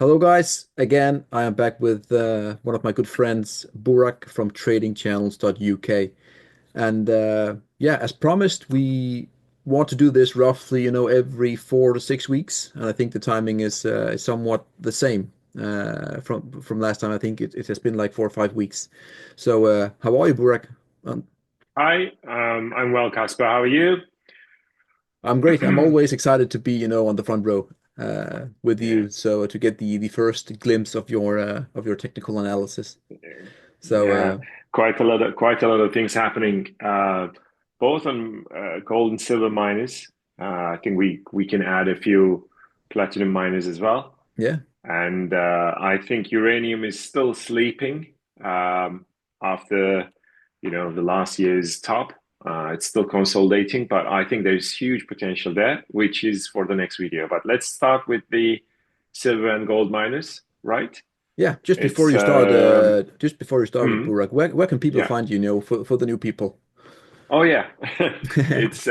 Hello, guys. Again, I am back with one of my good friends, Burak from tradingchannels.uk. And yeah, as promised, we want to do this roughly, every 4 to 6 weeks. And I think the timing is somewhat the same from last time. I think it has been like 4 or 5 weeks. So how are you, Burak? Um, Hi, I'm well, Casper. How are you? I'm great. I'm always excited to be, on the front row with Yeah, you, so to get the first glimpse of your technical analysis. So yeah, quite a lot of things happening, both on gold and silver miners. I think we can add a few platinum miners as well, yeah, and I think uranium is still sleeping after the last year's top. It's still consolidating, but I think there's huge potential there, which is for the next video. But let's start with the silver and gold miners, right? yeah. It's Just before you start with hmm, Burak, where can people yeah. find you? For the new people. Oh yeah. It's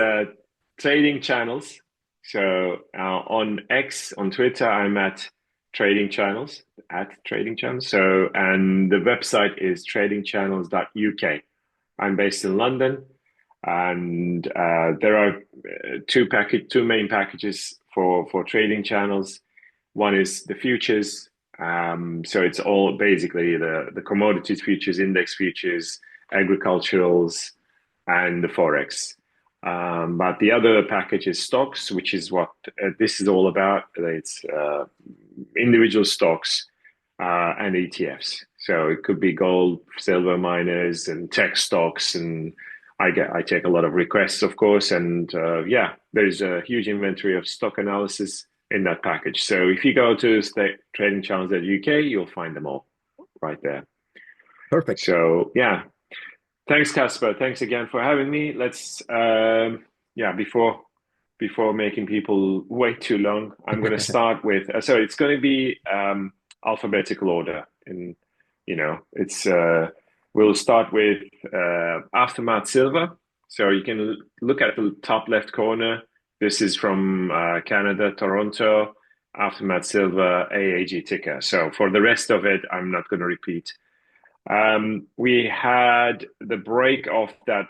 trading channels. So on X, on Twitter, I'm at trading channels. So and the website is tradingchannels.uk. I'm based in London, and there are two main packages for trading channels. One is the futures. So it's all basically the commodities futures, index futures, agriculturals, and the forex. But the other package is stocks, which is what this is all about. It's individual stocks and ETFs. So it could be gold, silver miners, and tech stocks. And I take a lot of requests, of course. And yeah, there's a huge inventory of stock analysis in that package. So if you go to Trading Channels at UK, you'll find them all right there. Perfect. So yeah, thanks, Casper. Thanks again for having me. Let's yeah, before making people wait too long, I'm going to start with so it's going to be alphabetical order, and it's we'll start with Aftermath Silver. So you can look at the top left corner. This is from Canada, Toronto. Aftermath Silver AAG ticker. So for the rest of it, I'm not going to repeat. We had the break of that.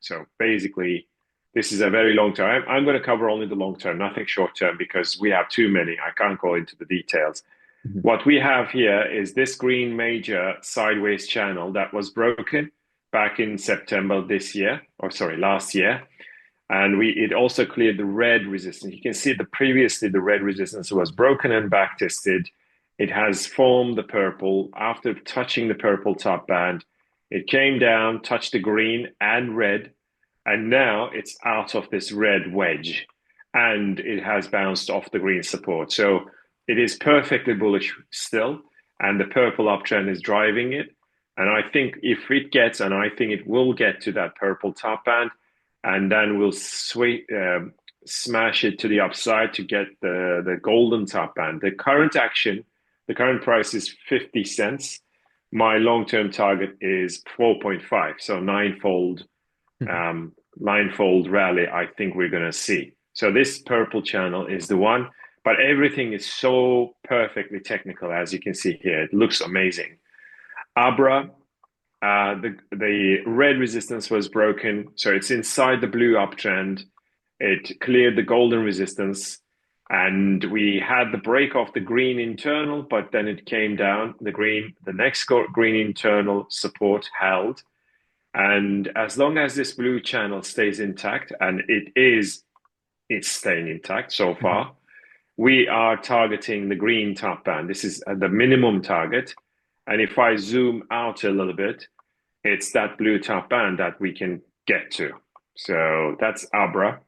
So basically, this is a very long term. I'm going to cover only the long term, nothing short term, because we have too many. I can't go into the details. Mhm. What we have here is this green major sideways channel that was broken back in September this year, or sorry, last year. And it also cleared the red resistance. You can see that previously the red resistance was broken and back tested. It has formed the purple. After touching the purple top band, it came down, touched the green and red, and now it's out of this red wedge and it has bounced off the green support. So it is perfectly bullish still, and the purple uptrend is driving it. And I think if it gets, and I think it will get to that purple top band, and then we'll smash it to the upside to get the golden top band. The current price is 50 cents. My long-term target is 4.5, so ninefold rally I think we're going to see. So this purple channel is the one, but everything is so perfectly technical, as you can see here. It looks amazing. Abra, the red resistance was broken, so it's inside the blue uptrend. It cleared the golden resistance, and we had the break of the green internal, but then it came down. The next green internal support held, and as long as this blue channel stays intact, and it's staying intact so Mhm. far, we are targeting the green top band. This is the minimum target. And if I zoom out a little bit, it's that blue top band that we can get to. So that's Abra.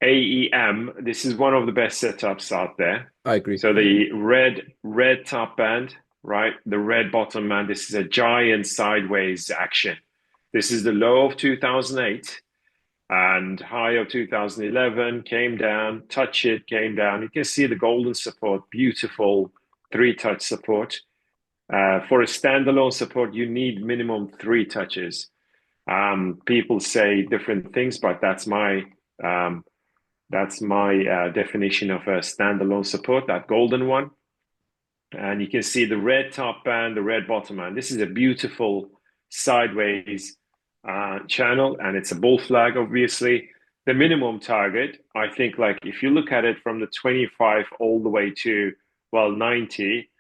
AEM, this is one of the best setups out there. I agree. So I agree. the red top band, right? The red bottom band, this is a giant sideways action. This is the low of 2008 and high of 2011, came down, touch it, came down. You can see the golden support, beautiful three-touch support. For a standalone support, you need minimum three touches. People say different things, but that's my definition of a standalone support, that golden one. And you can see the red top band, the red bottom band. This is a beautiful sideways channel, and it's a bull flag, obviously. The minimum target, I think, like if you look at it from the 25 all the way to, well, 90,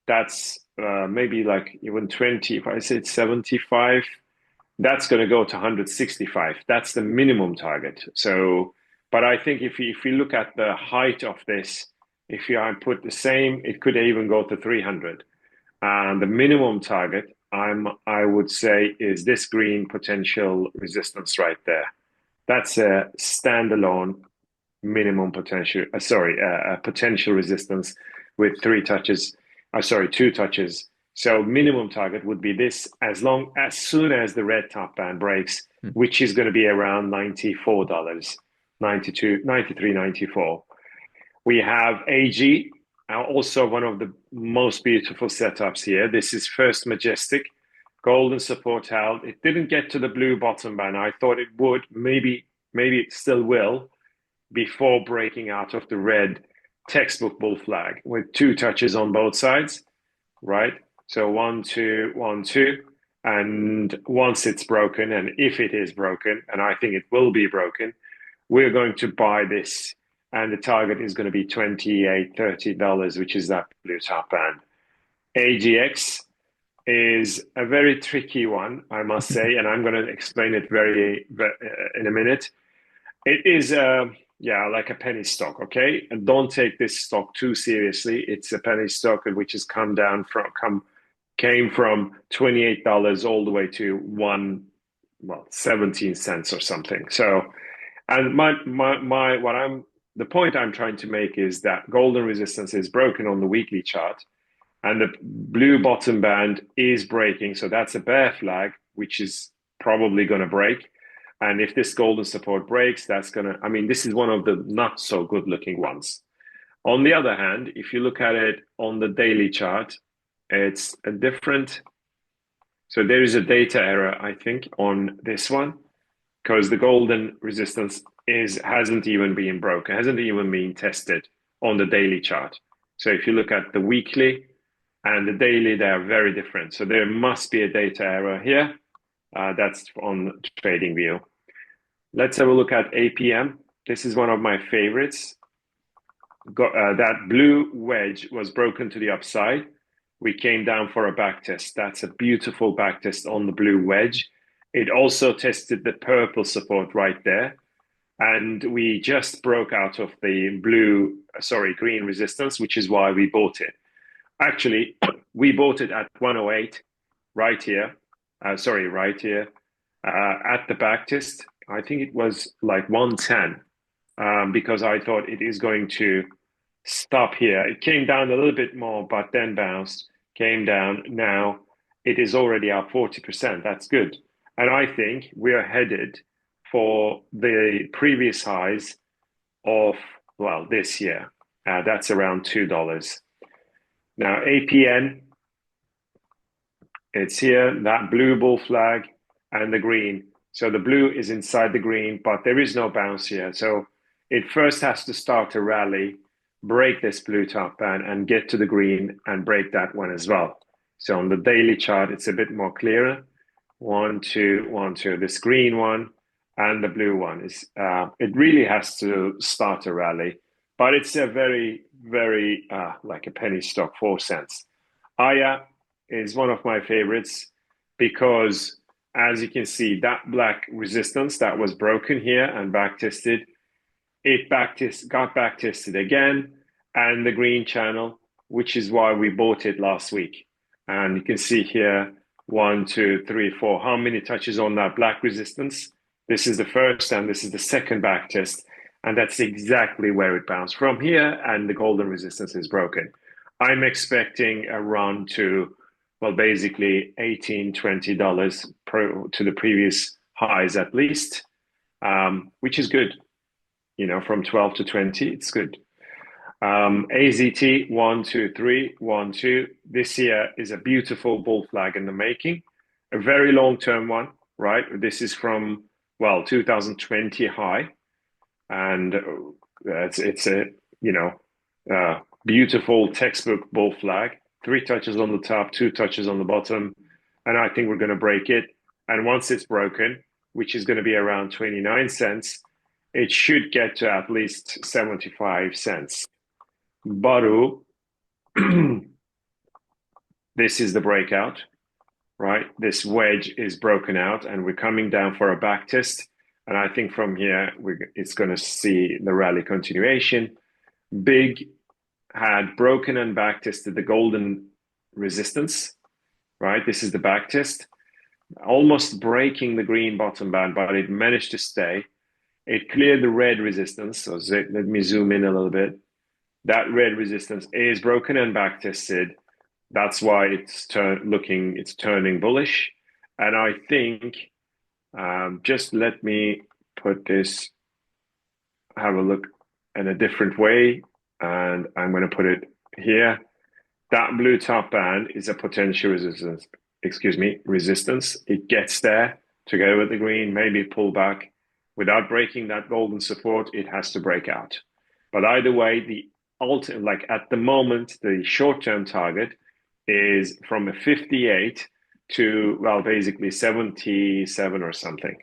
that's maybe like even 20, if I said 75, that's going to go to 165. That's the minimum target. So, but I think if you look at the height of this, if you put the same, it could even go to 300. And the minimum target, I would say, is this green potential resistance right there. That's a standalone minimum potential. Potential resistance with three touches. Two touches. So minimum target would be this as soon as the red top band breaks, Hmm. which is going to be around $94, 92, 93, 94. We have AG, also one of the most beautiful setups here. This is First Majestic, golden support held. It didn't get to the blue bottom band. I thought it would. Maybe it still will before breaking out of the red textbook bull flag with two touches on both sides, right? So 1, 2, 1, 2. And once it's broken, and if it is broken, and I think it will be broken, we're going to buy this. And the target is going to be $28, $30, which is that blue top band. AGX is a very tricky one, I must say, and I'm going to explain it in a minute. It is like a penny stock, okay? And don't take this stock too seriously. It's a penny stock which has came from $28 all the way to 17 cents or something. So, and the point I'm trying to make is that golden resistance is broken on the weekly chart, and the blue bottom band is breaking. So that's a bear flag, which is probably going to break. And if this golden support breaks, this is one of the not so good looking ones. On the other hand, if you look at it on the daily chart, it's a different. So there is a data error, I think, on this one, because the golden resistance hasn't even been broken, hasn't even been tested on the daily chart. So if you look at the weekly and the daily, they are very different. So there must be a data error here. That's on TradingView. Let's have a look at APM. This is one of my favorites. That blue wedge was broken to the upside. We came down for a back test. That's a beautiful back test on the blue wedge. It also tested the purple support right there. And we just broke out of the green resistance, which is why we bought it. Actually, we bought it at 108 right here. Right here at the back test. I think it was like 110 because I thought it is going to stop here. It came down a little bit more, but then bounced, came down. Now it is already up 40%. That's good. And I think we are headed for the previous highs of, this year. That's around $2. Now, APN, it's here, that blue bull flag and the green. So the blue is inside the green, but there is no bounce here. So it first has to start a rally, break this blue top band and get to the green and break that one as well. So on the daily chart, it's a bit more clearer. 1, 2, 1, 2. This green one and the blue one it really has to start a rally, but it's a very, very like a penny stock, 4 cents. Aya is one of my favorites because, as you can see, that black resistance that was broken here and back tested, got back tested again, and the green channel, which is why we bought it last week. And you can see here 1, 2, 3, 4. How many touches on that black resistance? This is the first and this is the second back test. And that's exactly where it bounced from here. And the golden resistance is broken. I'm expecting a run to, basically $18, $20 to the previous highs at least, which is good. From 12 to 20, it's good. AZT 1, 2, 3, 1, 2. This here is a beautiful bull flag in the making, a very long-term one, right? This is from 2020 high, and it's a beautiful textbook bull flag. three touches on the top, two touches on the bottom, and I think we're going to break it. And once it's broken, which is going to be around 29 cents, it should get to at least 75 cents. Baru, this is the breakout, right? This wedge is broken out, and we're coming down for a back test. And I think from here, it's going to see the rally continuation. Big had broken and back tested the golden resistance, right? This is the back test, almost breaking the green bottom band, but it managed to stay. It cleared the red resistance. So let me zoom in a little bit. That red resistance is broken and back tested. That's why it's turning bullish. And I think, just let me put this, have a look in a different way. And I'm going to put it here. That blue top band is a potential resistance. Resistance. It gets there together with the green, maybe pull back. Without breaking that golden support, it has to break out. But either way, like at the moment, the short-term target is from a 58 to, well, basically 77 or something.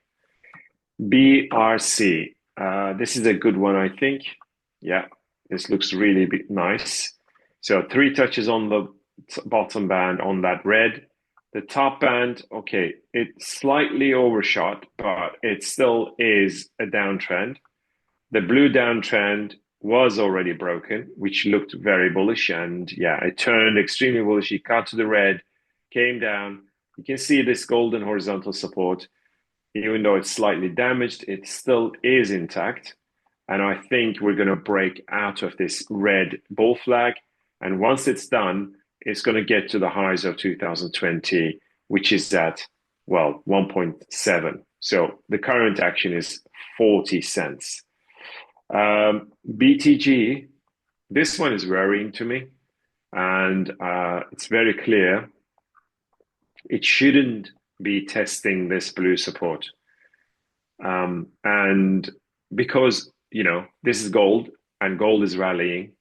BRC. This is a good one, I think. Yeah, this looks really nice. So 3 touches on the bottom band on that red. The top band, okay, it slightly overshot, but it still is a downtrend. The blue downtrend was already broken, which looked very bullish. And yeah, it turned extremely bullish. It cut to the red, came down. You can see this golden horizontal support. Even though it's slightly damaged, it still is intact. And I think we're going to break out of this red bull flag. And once it's done, it's going to get to the highs of 2020, which is at, well, 1.7. So the current action is 40 cents. BTG, this one is worrying to me. And it's very clear it shouldn't be testing this blue support. And because, this is gold and gold is rallying,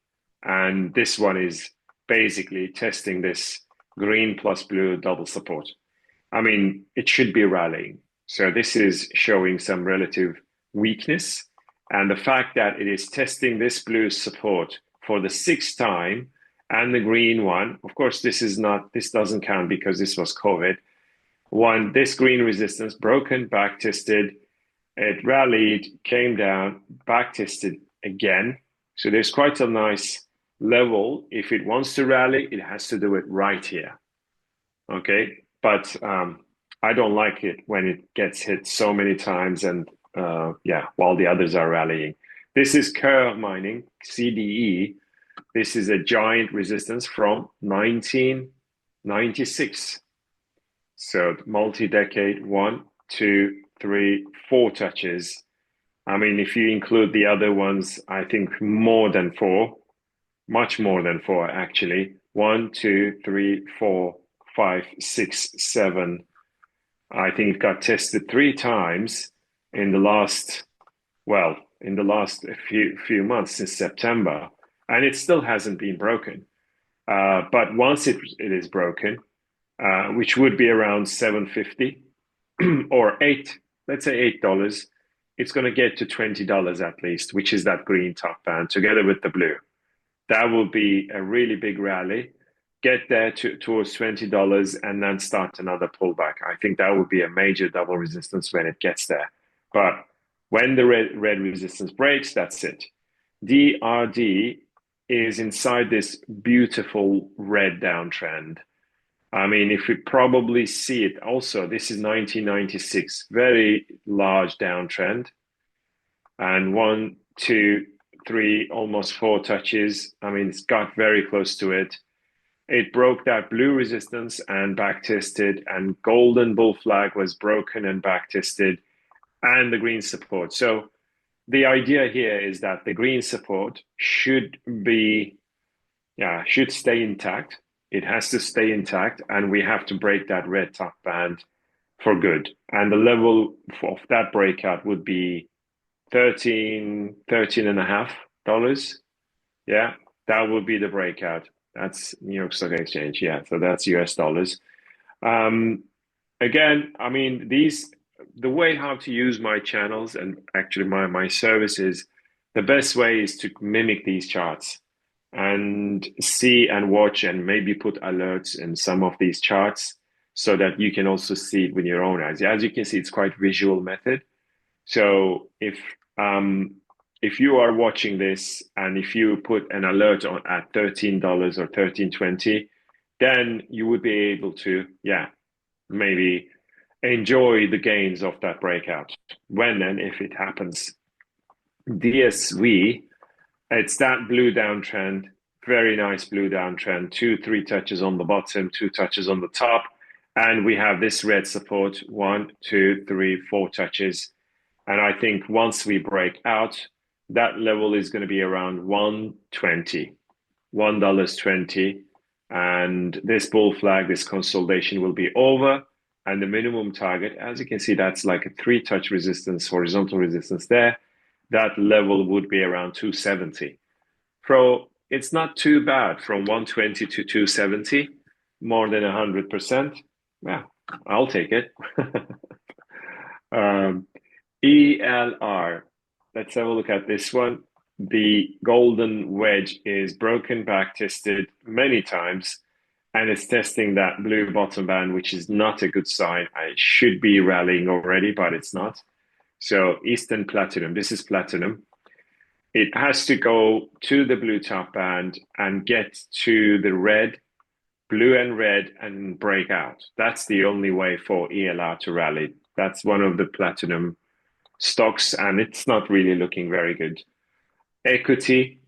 and this one is basically testing this green plus blue double support. I mean, it should be rallying. So this is showing some relative weakness. And the fact that it is testing this blue support for the 6th time and the green one, of course, this doesn't count because this was COVID. This green resistance broken, back tested, it rallied, came down, back tested again. So there's quite a nice level. If it wants to rally, it has to do it right here. Okay, but I don't like it when it gets hit so many times and while the others are rallying. This is Kerr Mining, CDE. This is a giant resistance from 1996. So multi-decade, 1, 2, 3, 4 touches. I mean, if you include the other ones, I think more than 4, much more than 4, actually. 1, 2, 3, 4, 5, 6, 7. I think it got tested 3 times in the last few months since September, and it still hasn't been broken. But once it is broken, which would be around $7.50 or let's say $8, it's going to get to $20 at least, which is that green top band together with the blue. That will be a really big rally. Get there towards $20 and then start another pullback. I think that would be a major double resistance when it gets there. But when the red resistance breaks, that's it. DRD is inside this beautiful red downtrend. I mean, if we probably see it also, this is 1996, very large downtrend. And 1, 2, 3, almost 4 touches. I mean, it's got very close to it. It broke that blue resistance and back tested, and golden bull flag was broken and back tested, and the green support. So the idea here is that the green support should stay intact. It has to stay intact, and we have to break that red top band for good. And the level of that breakout would be $13.5. Yeah, that would be the breakout. That's New York Stock Exchange. Yeah, so that's US dollars. Um, Again, I mean, the way how to use my channels and actually my services, the best way is to mimic these charts and see and watch and maybe put alerts in some of these charts so that you can also see it with your own eyes. As you can see, it's quite visual method. So if you are watching this and if you put an alert on at $13 or 13.20, then you would be able to, yeah, maybe enjoy the gains of that breakout when and if it happens. DSV, it's that blue downtrend, very nice blue downtrend, 2, 3 touches on the bottom, 2 touches on the top. And we have this red support, 1, 2, 3, 4 touches. And I think once we break out, that level is going to be around 120, $1.20. And this bull flag, this consolidation will be over. And the minimum target, as you can see, that's like a 3 touch resistance, horizontal resistance there. That level would be around 270. So it's not too bad from 120 to 270, more than 100%. Yeah, I'll take it. ELR, let's have a look at this one. The golden wedge is broken, back tested many times, and it's testing that blue bottom band, which is not a good sign. I should be rallying already, but it's not. So Eastern Platinum, this is platinum. It has to go to the blue top band and get to the red, blue and red, and break out. That's the only way for ELR to rally. That's one of the platinum stocks, and it's not really looking very good. Equity,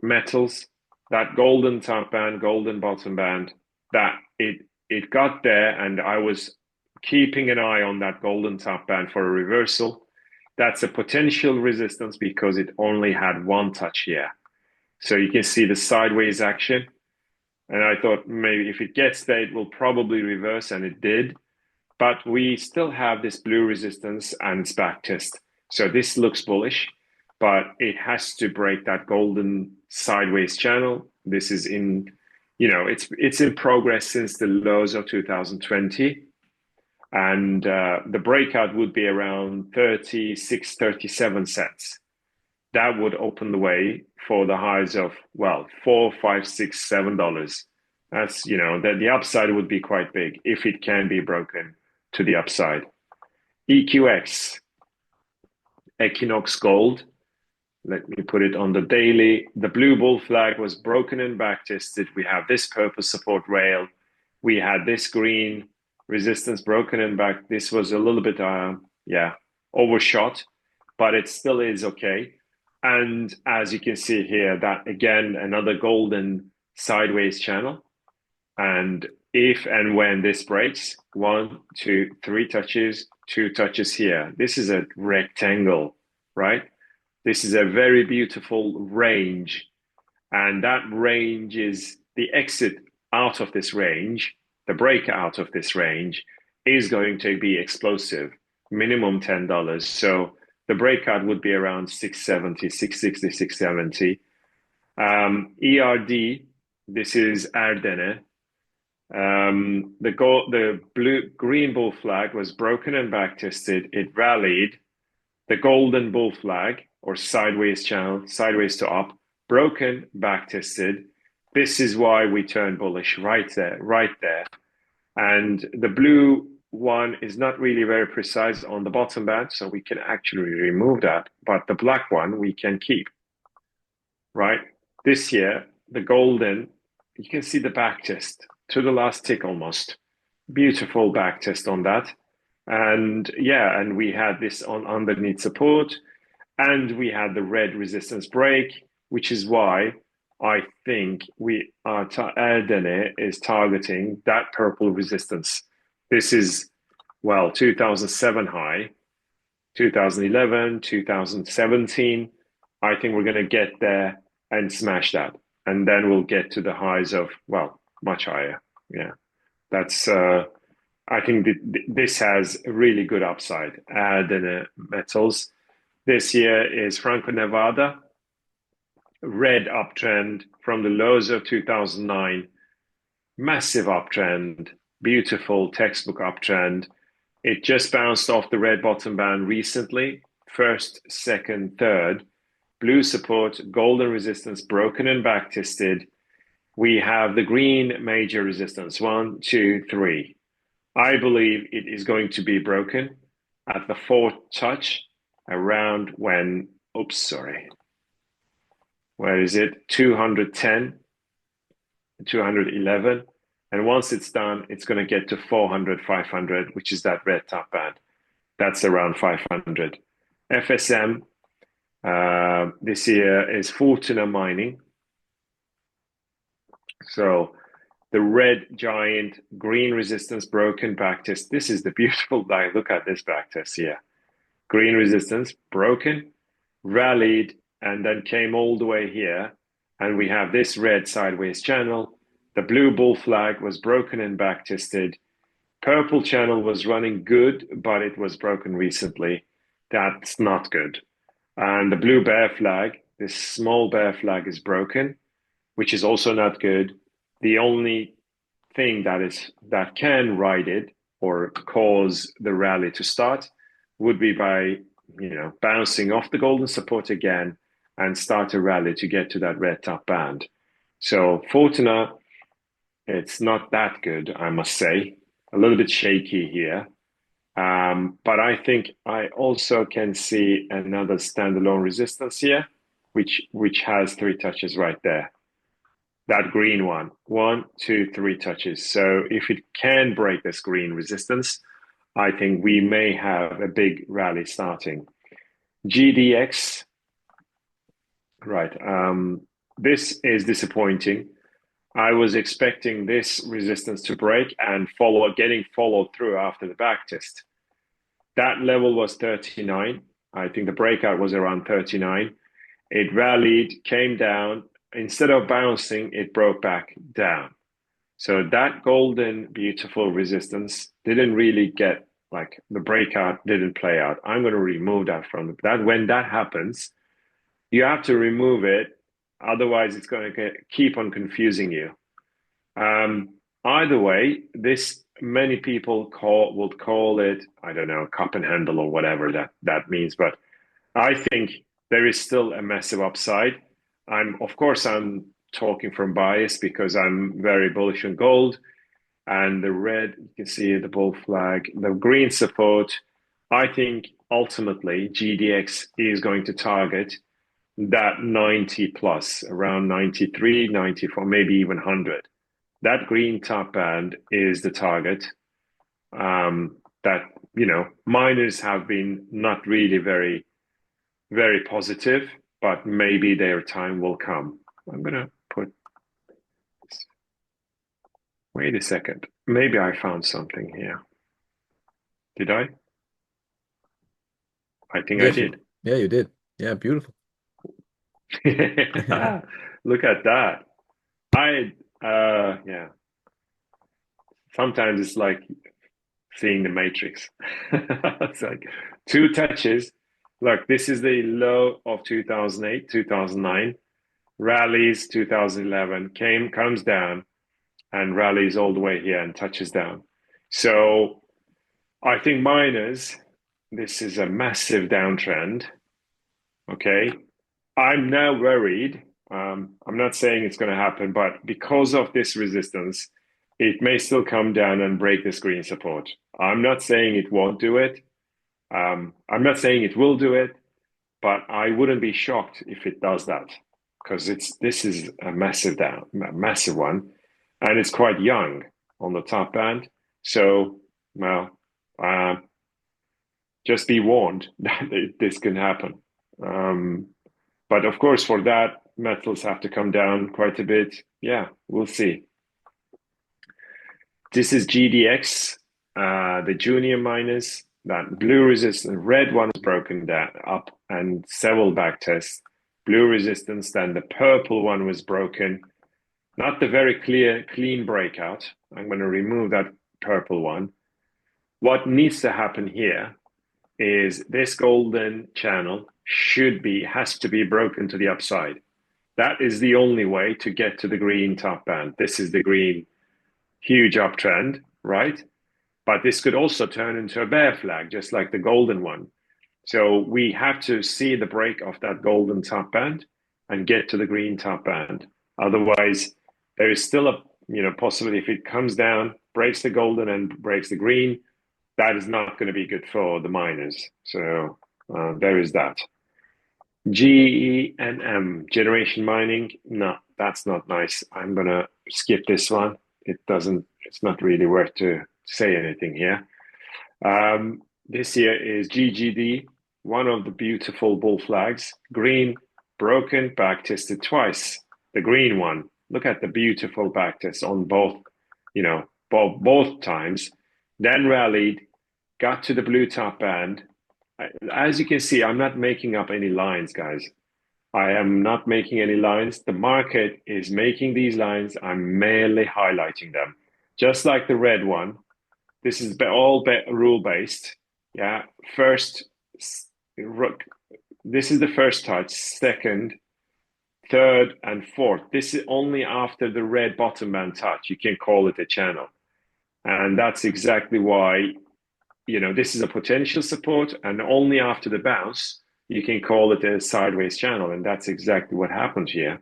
metals, that golden top band, golden bottom band, that it got there, and I was keeping an eye on that golden top band for a reversal. That's a potential resistance because it only had 1 touch here. So you can see the sideways action. And I thought maybe if it gets there, it will probably reverse, and it did. But we still have this blue resistance and its back test. So this looks bullish, but it has to break that golden sideways channel. This is in, it's in progress since the lows of 2020. And the breakout would be around 36, 37 cents. That would open the way for the highs of, well, $4, $5, $6, $7. That's, the upside would be quite big if it can be broken to the upside. EQX, Equinox Gold. Let me put it on the daily. The blue bull flag was broken and back tested. We have this purple support rail. We had this green resistance broken and back. This was a little bit, overshot, but it still is okay. And as you can see here, that again, another golden sideways channel. And if and when this breaks, 1, 2, 3 touches, 2 touches here. This is a rectangle, right? This is a very beautiful range. And that range is the exit out of this range, the breakout of this range is going to be explosive, minimum $10. So the breakout would be around 670, 660, 670. ERD, this is Erdene. The green bull flag was broken and back tested. It rallied. The golden bull flag or sideways channel, sideways to up, broken, back tested. This is why we turn bullish right there. And the blue one is not really very precise on the bottom band, so we can actually remove that. But the black one we can keep, right? This here, the golden, you can see the back test to the last tick almost. Beautiful back test on that. And yeah, and we had this on underneath support, and we had the red resistance break, which is why I think we are Erdene is targeting that purple resistance. This is, well, 2007 high, 2011, 2017. I think we're going to get there and smash that. And then we'll get to the highs of, well, much higher. Yeah, that's, I think this has a really good upside. Erdene metals. This here is Franco Nevada. red uptrend from the lows of 2009, massive uptrend, beautiful textbook uptrend. It just bounced off the red bottom band recently, first, second, third. Blue support, golden resistance broken and back tested. We have the green major resistance, 1, 2, 3. I believe it is going to be broken at the fourth touch around when, oops, sorry. Where is it? 210, 211. And once it's done, it's going to get to 400, 500, which is that red top band. That's around 500. FSM this year is Fortuna Mining. So the red giant green resistance broken backtest. This is the beautiful line. Look at this backtest here. Green resistance broken, rallied, and then came all the way here. And we have this red sideways channel. The blue bull flag was broken and backtested. Purple channel was running good, but it was broken recently. That's not good. And the blue bear flag, this small bear flag is broken, which is also not good. The only thing that can ride it or cause the rally to start would be by bouncing off the golden support again and start a rally to get to that red top band. So Fortuna, it's not that good, I must say. A little bit shaky here. But I think I also can see another standalone resistance here, which has 3 touches right there. That green one, 1, 2, 3 touches. So if it can break this green resistance, I think we may have a big rally starting. GDX, right. This is disappointing. I was expecting this resistance to break and getting followed through after the back test. That level was 39. I think the breakout was around 39. It rallied, came down. Instead of bouncing, it broke back down. So that golden, beautiful resistance didn't really get, like, the breakout didn't play out. I'm going to remove that from that. When that happens, you have to remove it. Otherwise, it's going to keep on confusing you. Either way, this many people would call it, I don't know, cup and handle or whatever that means. But I think there is still a massive upside. Of course, I'm talking from bias because I'm very bullish on gold. And the red, you can see the bull flag, the green support. I think ultimately GDX is going to target that 90 plus, around 93, 94, maybe even 100. That green top band is the target. That, miners have been not really very, very positive, but maybe their time will come. I'm going to put this. Wait a second. Maybe I found something here. Did I? I think I Yes, did. yeah, you did. Yeah, beautiful. Look at that. Yeah. Sometimes it's like seeing the Matrix. It's like 2 touches. Look, this is the low of 2008, 2009, rallies 2011, comes down and rallies all the way here and touches down. So I think miners, this is a massive downtrend. Okay. I'm now worried. I'm not saying it's going to happen, but because of this resistance, it may still come down and break the screen support. I'm not saying it won't do it. I'm not saying it will do it, but I wouldn't be shocked if it does that because this is a massive one, and it's quite young on the top band. So, well, just be warned that this can happen. But of course, for that, metals have to come down quite a bit. Yeah, we'll see. This is GDX, the junior miners. That blue resistance, red one is broken down up and several back tests. Blue resistance, then the purple one was broken. Not the very clean breakout. I'm going to remove that purple one. What needs to happen here is this golden channel has to be broken to the upside. That is the only way to get to the green top band. This is the green huge uptrend, right? But this could also turn into a bear flag, just like the golden one. So we have to see the break of that golden top band and get to the green top band. Otherwise, there is still a possibility if it comes down, breaks the golden and breaks the green, that is not going to be good for the miners. So there is that. GENM, generation mining. No, that's not nice. I'm going to skip this one. It's not really worth to say anything here. This here is GGD, one of the beautiful bull flags. Green, broken, back tested twice. The green one. Look at the beautiful back test on both, both times. Then rallied, got to the blue top band. As you can see, I'm not making up any lines, guys. I am not making any lines. The market is making these lines. I'm merely highlighting them. Just like the red one, this is all rule-based. Yeah, first, this is the first touch, second, third, and fourth. This is only after the red bottom band touch. You can call it a channel. And that's exactly why, this is a potential support, and only after the bounce, you can call it a sideways channel. And that's exactly what happened here.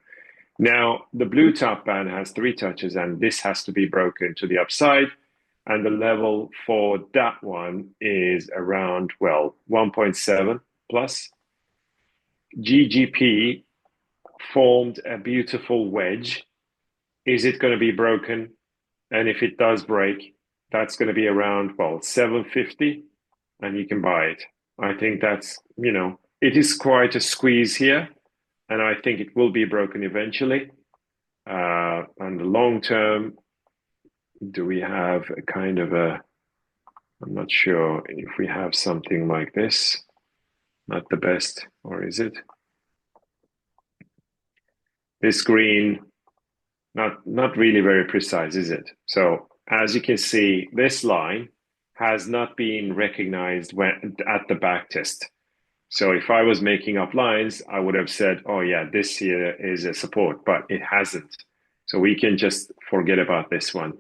Now, the blue top band has 3 touches, and this has to be broken to the upside. And the level for that one is around, 1.7 plus. GGP formed a beautiful wedge. Is it going to be broken? And if it does break, that's going to be around, 750, and you can buy it. I think that's, it is quite a squeeze here, and I think it will be broken eventually. And the long term, do we have a kind of I'm not sure if we have something like this. Not the best, or is it? This green, not really very precise, is it? So as you can see, this line has not been recognized at the back test. So if I was making up lines, I would have said, oh yeah, this here is a support, but it hasn't. So we can just forget about this one.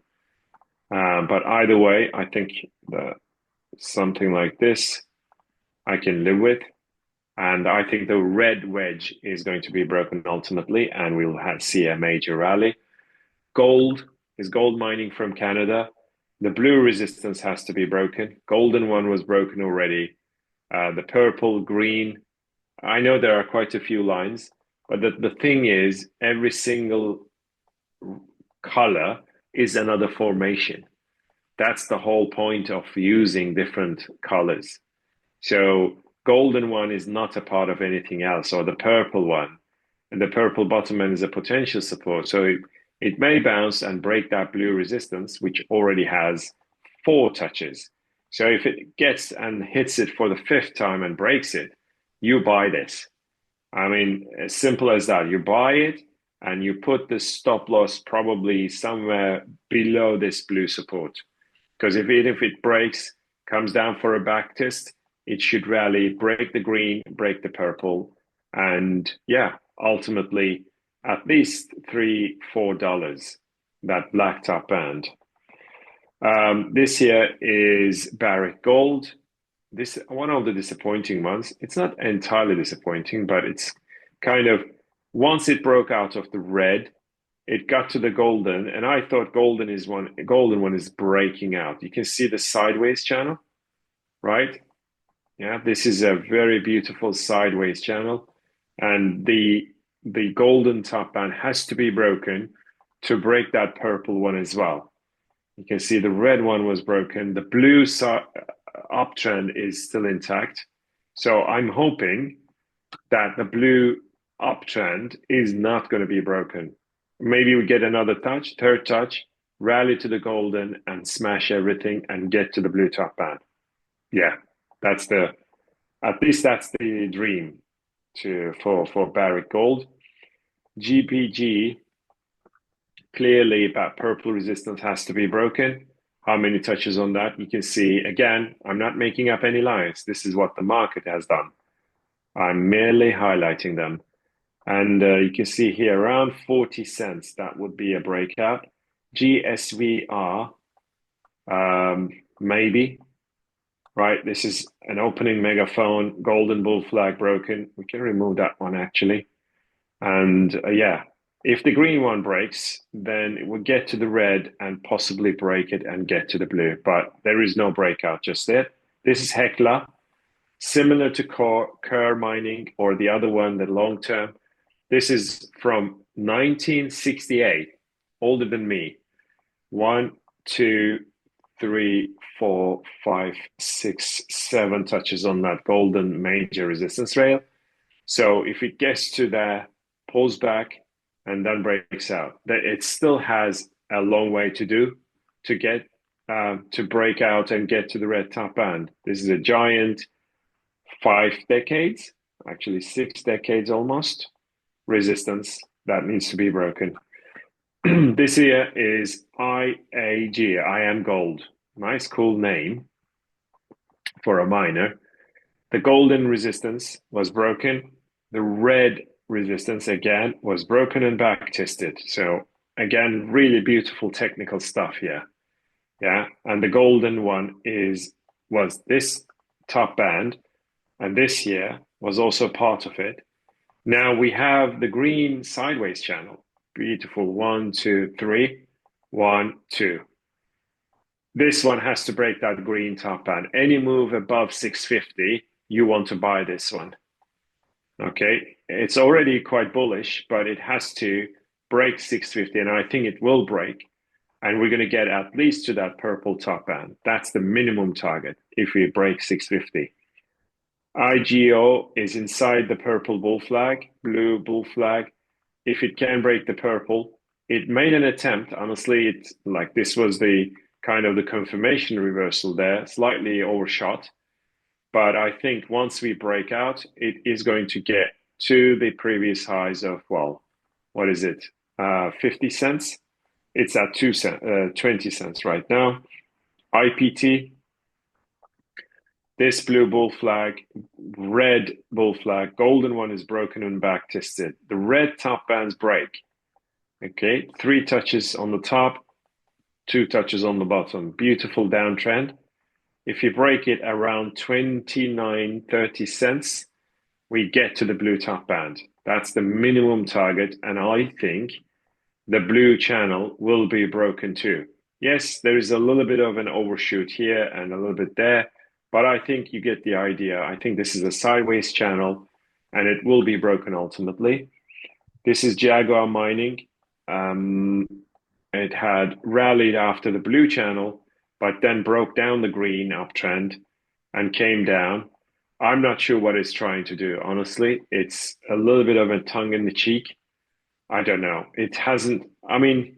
But either way, I think something like this I can live with. And I think the red wedge is going to be broken ultimately, and we'll see a major rally. Gold is gold mining from Canada. The blue resistance has to be broken. Golden one was broken already. The purple, green. I know there are quite a few lines, but the thing is, every single color is another formation. That's the whole point of using different colors. So golden one is not a part of anything else, or the purple one. And the purple bottom end is a potential support. So it may bounce and break that blue resistance, which already has 4 touches. So if it gets and hits it for the 5th time and breaks it, you buy this. I mean, as simple as that. You buy it and you put the stop loss probably somewhere below this blue support. Because if it breaks, comes down for a back test, it should rally, break the green, break the purple, and ultimately at least $3-4, that black top band. This here is Barrick Gold. This one of the disappointing ones. It's not entirely disappointing, but it's kind of, once it broke out of the red, it got to the golden, and I thought golden one is breaking out. You can see the sideways channel, right? Yeah, this is a very beautiful sideways channel, and the golden top band has to be broken to break that purple one as well. You can see the red one was broken. The blue uptrend is still intact. So I'm hoping that the blue uptrend is not going to be broken. Maybe we get another touch, third touch, rally to the golden and smash everything and get to the blue top band. Yeah, at least that's the dream for Barrick Gold. GPG, clearly that purple resistance has to be broken. How many touches on that? You can see, again, I'm not making up any lines. This is what the market has done. I'm merely highlighting them. And you can see here around 40 cents, that would be a breakout. GSVR, maybe, right? This is an opening megaphone, golden bull flag broken. We can remove that one actually. And yeah, if the green one breaks, then it will get to the red and possibly break it and get to the blue. But there is no breakout just yet. This is Hecla, similar to Kerr mining or the other one, the long term. This is from 1968, older than me. 1, 2, 3, 4, 5, 6, 7 touches on that golden major resistance rail. So if it gets to there, pulls back, and then breaks out, that it still has a long way to do to get to break out and get to the red top band. This is a giant 5 decades, actually 6 decades almost, resistance that needs to be broken. This here is IAG, I am gold. Nice, cool name for a miner. The golden resistance was broken. The red resistance again was broken and back tested. So again, really beautiful technical stuff here. Yeah, and the golden one was this top band, and this here was also part of it. Now we have the green sideways channel. Beautiful. 1, 2, 3. 1, 2. This one has to break that green top band. Any move above 650, you want to buy this one. Okay, it's already quite bullish, but it has to break 650, and I think it will break. And we're going to get at least to that purple top band. That's the minimum target if we break 650. IGO is inside the purple bull flag, blue bull flag. If it can break the purple, it made an attempt. Honestly, it's like this was the kind of the confirmation reversal there, slightly overshot. But I think once we break out, it is going to get to the previous highs of, well, what is it? 50 cents. It's at 20 cents right now. IPT, this blue bull flag, red bull flag, golden one is broken and back tested. The red top bands break. Okay, 3 touches on the top, 2 touches on the bottom. Beautiful downtrend. If you break it around 29, 30 cents, we get to the blue top band. That's the minimum target. And I think the blue channel will be broken too. Yes, there is a little bit of an overshoot here and a little bit there, but I think you get the idea. I think this is a sideways channel and it will be broken ultimately. This is Jaguar mining. It had rallied after the blue channel, but then broke down the green uptrend and came down. I'm not sure what it's trying to do, honestly. It's a little bit of a tongue in the cheek. I don't know. It hasn't, I mean,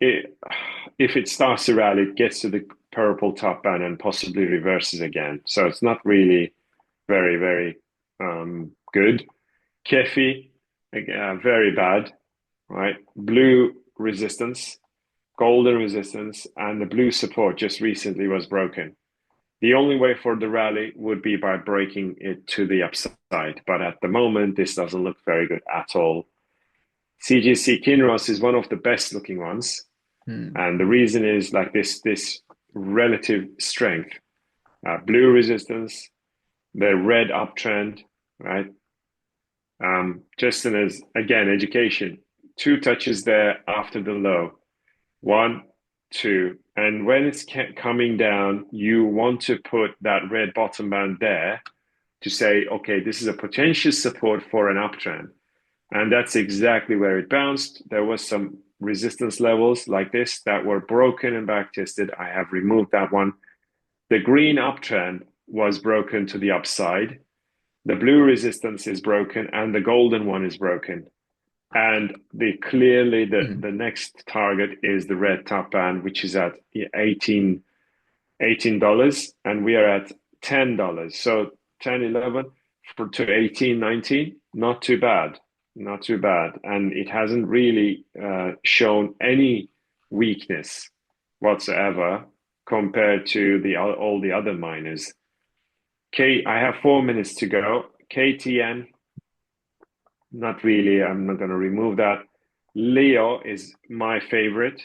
if it starts to rally, it gets to the purple top band and possibly reverses again. So it's not really very, very good. Kefi, very bad, right? Blue resistance, golden resistance, and the blue support just recently was broken. The only way for the rally would be by breaking it to the upside. But at the moment, this doesn't look very good at all. CGC Kinross is one of the best looking ones. And the reason is like this relative strength. Blue resistance, the red uptrend, right? Just as, again, education. 2 touches there after the low. 1, 2. And when it's coming down, you want to put that red bottom band there to say, okay, this is a potential support for an uptrend. And that's exactly where it bounced. There was some resistance levels like this that were broken and back tested. I have removed that one. The green uptrend was broken to the upside. The blue resistance is broken and the golden one is broken. And clearly the next target is the red top band, which is at $18, and we are at $10. So 10, 11 to 18, 19, not too bad. Not too bad. And it hasn't really shown any weakness whatsoever compared to all the other miners. I have 4 minutes to go. KTN, not really. I'm not going to remove that. Leo is my favorite.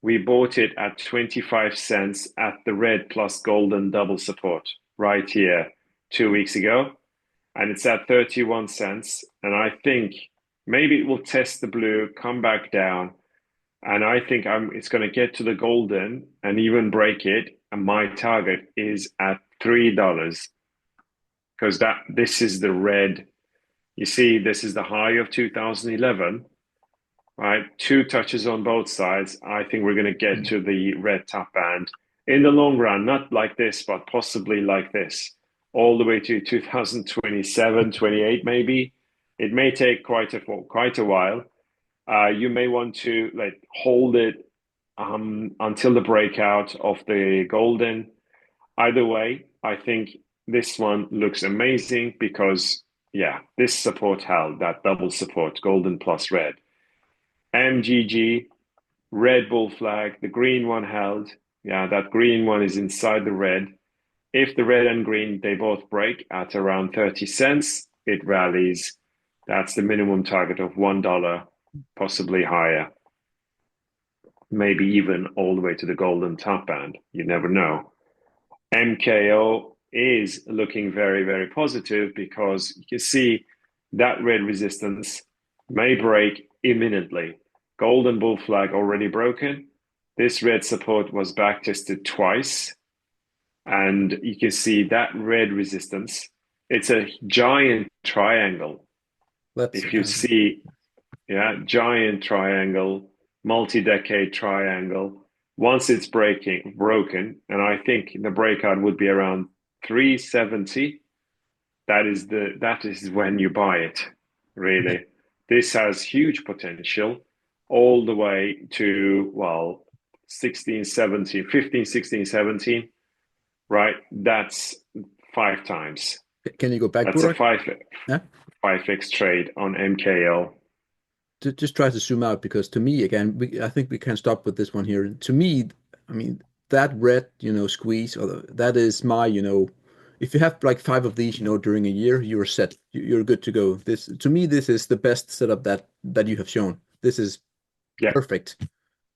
We bought it at 25 cents at the red plus golden double support right here 2 weeks ago. And it's at 31 cents. And I think maybe it will test the blue, come back down. And I think it's going to get to the golden and even break it. And my target is at $3 because this is the red. You see, this is the high of 2011, right? Two touches on both sides. I think we're going to get to the red top band in the long run, not like this, but possibly like this, all the way to 2027, 28 maybe. It may take quite a while. You may want to like hold it until the breakout of the golden. Either way, I think this one looks amazing because, yeah, this support held, that double support, golden plus red. MGG, red bull flag, the green one held. Yeah, that green one is inside the red. If the red and green, they both break at around 30 cents, it rallies. That's the minimum target of $1, possibly higher. Maybe even all the way to the golden top band. You never know. MKO is looking very, very positive because you can see that red resistance may break imminently. Golden bull flag already broken. This red support was back tested twice. And you can see that red resistance. It's a giant triangle. If you see, yeah, giant triangle, multi-decade triangle. Once it's broken, and I think the breakout would be around 370. That is when you buy it, really. This has huge potential all the way to, well, 16, 17, 15, 16, 17, right? That's 5 times. Can you go back, That's a Burak? Yeah. 5x trade on MKO. Just try to zoom out because to me, again, I think we can stop with this one here. To me, I mean, that red, squeeze, that is my, if you have like five of these, during a year, you're set. You're good to go. To me, this is the best setup that you have shown. This is Yeah. perfect.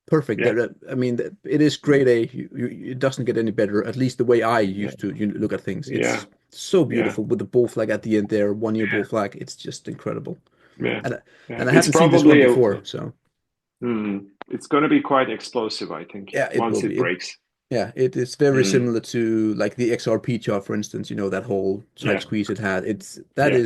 Perfect. Yeah. I mean, it is grade A. It doesn't get any better, at least the way I used to look at things. Yeah. It's so Yeah. beautiful with the bull flag at the end there, 1 year bull flag. It's just incredible. Yeah. And Yeah. and I It's haven't seen this one probably before, so it's going to be quite explosive, I think, yeah, it will once it be. breaks. Yeah, it is very Mm, similar to like the XRP chart, for instance. That whole side yeah. squeeze it had. Yeah.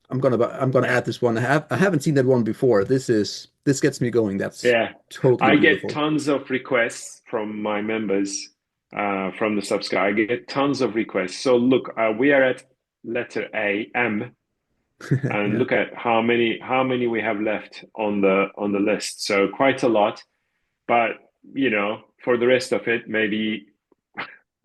I'm gonna add this one. I haven't seen that one before. This gets me going. That's Yeah. totally I get beautiful. tons of requests from my members, from the subscribe. I get tons of requests. So look, we are at letter A, M, and Yeah. look at how many we have left on the list. So quite a lot. But for the rest of it, maybe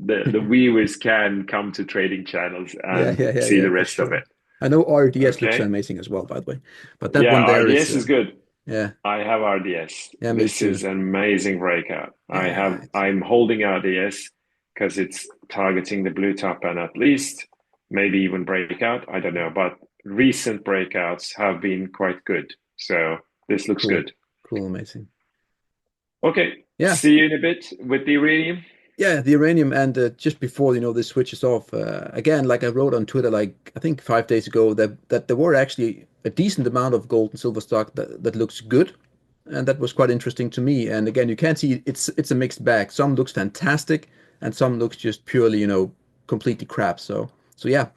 the viewers can come to trading channels Yeah, and yeah, yeah, see yeah, the for rest of sure. it. I know RDS looks Okay. amazing as well, by the way. But that Yeah, one there is, RDS is good. yeah, I have RDS. yeah, me This too. is an amazing breakout. Yeah, I'm holding RDS because it's targeting the blue top and at least maybe even breakout. I don't know, but recent breakouts have been quite good. So this looks cool, good. cool, amazing. Okay, Yeah, see you in a bit with the uranium. yeah, the uranium, and just before this switches off, again, like I wrote on Twitter, like I think 5 days ago, that there were actually a decent amount of gold and silver stock that looks good, and that was quite interesting to me. And again, you can see it's a mixed bag. Some looks fantastic, and some looks just purely, completely crap. So yeah.